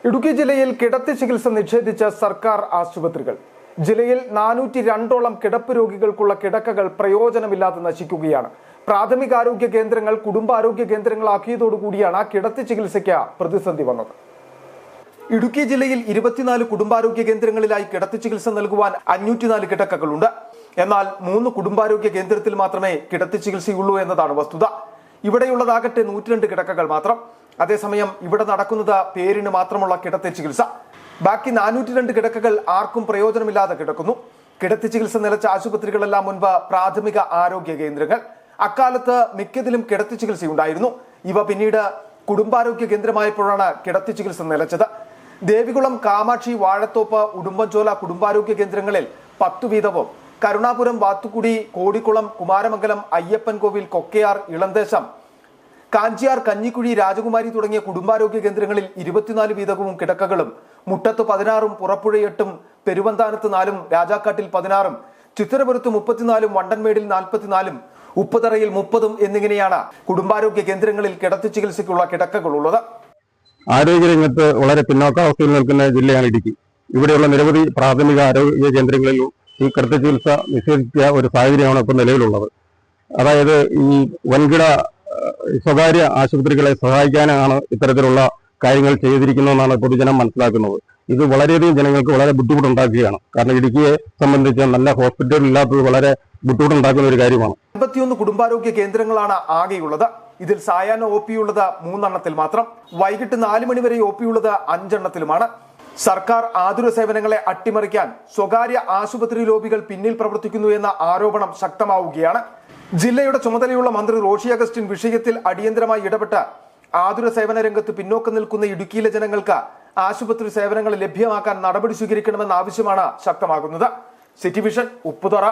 ഇടുക്കി ജില്ലയിൽ കിടത്തി ചികിത്സ നിഷേധിച്ച സർക്കാർ ആശുപത്രികൾ. ജില്ലയിൽ 402ഓളം കിടപ്പ് രോഗികൾക്കുള്ള കിടക്കകൾ പ്രയോജനമില്ലാതെ നശിക്കുകയാണ്. പ്രാഥമികാരോഗ്യ കേന്ദ്രങ്ങൾ കുടുംബാരോഗ്യ കേന്ദ്രങ്ങളാക്കിയതോടുകൂടിയാണ് കിടത്തി ചികിത്സയ്ക്ക് പ്രതിസന്ധി വന്നത്. ഇടുക്കി ജില്ലയിൽ 24 കുടുംബാരോഗ്യ കേന്ദ്രങ്ങളിലായി കിടത്തി ചികിത്സ നൽകുവാൻ 504 കിടക്കകളുണ്ട്. എന്നാൽ 3 കുടുംബാരോഗ്യ കേന്ദ്രത്തിൽ മാത്രമേ കിടത്തി ചികിത്സയുള്ളൂ എന്നതാണ് വസ്തുത. ഇവിടെയുള്ളതാകട്ടെ 102 കിടക്കകൾ മാത്രം. അതേസമയം ഇവിടെ നടക്കുന്നത് പേരിന് മാത്രമുള്ള കിടത്തി ചികിത്സ. ബാക്കി 402 കിടക്കകൾ ആർക്കും പ്രയോജനമില്ലാതെ കിടക്കുന്നു. കിടത്തി ചികിത്സ നിലച്ച ആശുപത്രികളെല്ലാം മുൻപ് പ്രാഥമിക ആരോഗ്യ കേന്ദ്രങ്ങൾ. അക്കാലത്ത് മിക്കതിലും കിടത്തി ചികിത്സയുണ്ടായിരുന്നു. ഇവ പിന്നീട് കുടുംബാരോഗ്യ കേന്ദ്രമായപ്പോഴാണ് കിടത്തി ചികിത്സ നിലച്ചത്. ദേവികുളം, കാമാക്ഷി, വാഴത്തോപ്പ്, ഉടുമ്പൻചോല കുടുംബാരോഗ്യ കേന്ദ്രങ്ങളിൽ 10 വീതവും, കരുണാപുരം, വാത്തുക്കുടി, കോടിക്കുളം, കുമാരമംഗലം, അയ്യപ്പൻകോവിൽ, കൊക്കയാർ, ഇളന്തേശം, കാഞ്ചിയാർ, കഞ്ഞിക്കുഴി, രാജകുമാരി തുടങ്ങിയ കുടുംബാരോഗ്യ കേന്ദ്രങ്ങളിൽ 24 വീതവും കിടക്കകളും, മുട്ടത്ത് 16ഉം, പുറപ്പുഴ 8ഉം, പെരുവന്താനത്ത് 4ഉം, രാജാക്കാട്ടിൽ 16ഉം, ചിത്തരപുരത്ത് 34ഉം, വണ്ടൻമേടിൽ 44ഉം, ഉപ്പുതറയിൽ 30ഉം എന്നിങ്ങനെയാണ് കുടുംബാരോഗ്യ കേന്ദ്രങ്ങളിൽ കിടത്തി ചികിത്സയ്ക്കുള്ള കിടക്കകളുള്ളത്. ആരോഗ്യരംഗത്ത് വളരെ പിന്നോക്കാവസ്ഥയിൽ നിൽക്കുന്ന ജില്ലയാണ് ഇടുക്കി. ഇവിടെയുള്ള നിരവധി പ്രാഥമിക ആരോഗ്യ കേന്ദ്രങ്ങളിൽ ഈ കിടത്തി ചികിത്സ നിഷേധിച്ച ഒരു സാഹചര്യമാണ് ഇപ്പോൾ നിലവിലുള്ളത്. അതായത് ഈ വൻകിട സ്വകാര്യ ആശുപത്രികളെ സഹായിക്കാനാണ് ഇത്തരത്തിലുള്ള കാര്യങ്ങൾ ചെയ്തിരിക്കുന്നതെന്നാണ് പൊതുജനം മനസ്സിലാക്കുന്നത്. ഇത് വളരെയധികം ജനങ്ങൾക്ക് വളരെ ബുദ്ധിമുട്ടുണ്ടാക്കുകയാണ്. കാരണം ഇടുക്കിയെ സംബന്ധിച്ച് നല്ല ഹോസ്പിറ്റൽ ഇല്ലാത്തത് വളരെ ബുദ്ധിമുട്ടുണ്ടാക്കുന്ന ഒരു കാര്യമാണ്. 51 കുടുംബാരോഗ്യ കേന്ദ്രങ്ങളാണ് ആകെയുള്ളത്. ഇതിൽ സായാഹ്ന OP ഉള്ളത് 3 എണ്ണത്തിൽ മാത്രം. വൈകിട്ട് 4 മണി വരെ OP ഉള്ളത് 5 എണ്ണത്തിലുമാണ്. സർക്കാർ ആതുര സേവനങ്ങളെ അട്ടിമറിക്കാൻ സ്വകാര്യ ആശുപത്രി ലോബികൾ പിന്നിൽ പ്രവർത്തിക്കുന്നു എന്ന ആരോപണം ശക്തമാവുകയാണ്. ജില്ലയുടെ ചുമതലയുള്ള മന്ത്രി റോഷി അഗസ്റ്റിൻ വിഷയത്തിൽ അടിയന്തരമായി ഇടപെട്ട് ആതുര സേവന രംഗത്ത് പിന്നോക്കം നിൽക്കുന്ന ഇടുക്കിയിലെ ജനങ്ങൾക്ക് ആശുപത്രി സേവനങ്ങൾ ലഭ്യമാക്കാൻ നടപടി സ്വീകരിക്കണമെന്ന ആവശ്യമാണ് ശക്തമാകുന്നത്. City vision, Upputhara.